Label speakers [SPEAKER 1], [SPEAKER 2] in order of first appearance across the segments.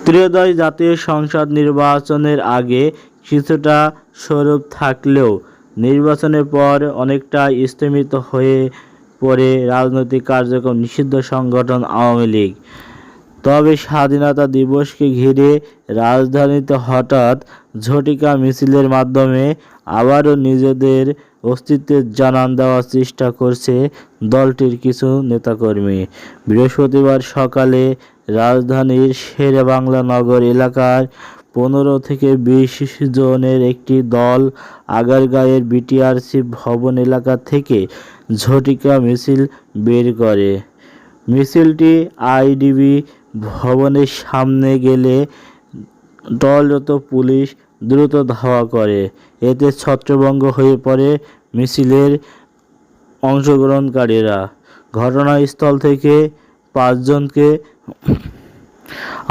[SPEAKER 1] ত্রয়োদশ জাতীয় সংসদ নির্বাচনের আগে কিছুটা স্বস্তি থাকলেও নির্বাচনের পর অনেকটা স্তম্ভিত হয়ে পড়ে রাজনৈতিক কার্যক্রম নিষিদ্ধ সংগঠন আওয়ামী লীগ। তবে স্বাধীনতা দিবসকে ঘিরে রাজধানীতে হঠাৎ ঝটিকা মিছিলের মাধ্যমে আবারও নিজেদের অস্তিত্বের জানান দেওয়ার চেষ্টা করছে দলটির কিছু নেতাকর্মী। বৃহস্পতিবার সকালে রাজধানীর শেরেবাংলা নগর এলাকার 15 থেকে 20 জনের একটি দল আগারগাঁওয়ের বিটিআরসি ভবন এলাকা থেকে ঝটিকা মিছিল বের করে। মিছিলটি আইডিবি ভবনের সামনে গেলে দলরত পুলিশ দ্রুত ধাওয়া করে। এতে ছত্রভঙ্গ হয়ে পড়ে মিছিলের অংশগ্রহণকারীরা। ঘটনাস্থল থেকে 5 জনকে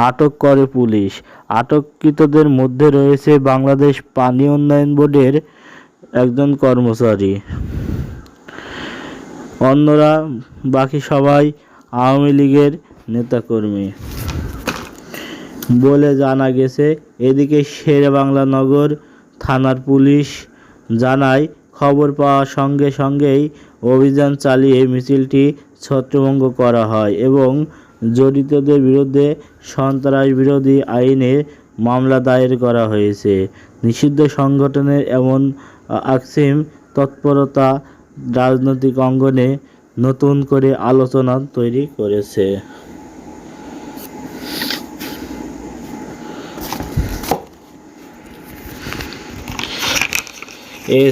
[SPEAKER 1] আটক করে পুলিশ। আটককৃতদের মধ্যে রয়েছে বাংলাদেশ পানি উন্নয়ন বোর্ডের একজন কর্মচারী। অন্যরা বাকি সবাই আওয়ামী লীগের নেতাকর্মী বলে জানা গেছে। এদিকে শেরেবাংলা নগর থানার পুলিশ জানায়, খবর পাওয়ার সঙ্গে সঙ্গেই অভিযান চালিয়ে মিছিলটি ছত্রভঙ্গ করা হয় এবং জড়িতদের বিরুদ্ধে সন্ত্রাসবিরোধী আইনে মামলা দায়ের করা হয়েছে। নিষিদ্ধ সংগঠনের এমন আকস্মিক তৎপরতা রাজনৈতিক অঙ্গনে নতুন করে আলোচনা তৈরি করেছে।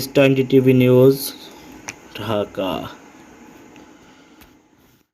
[SPEAKER 1] S20 TV news, Dhaka.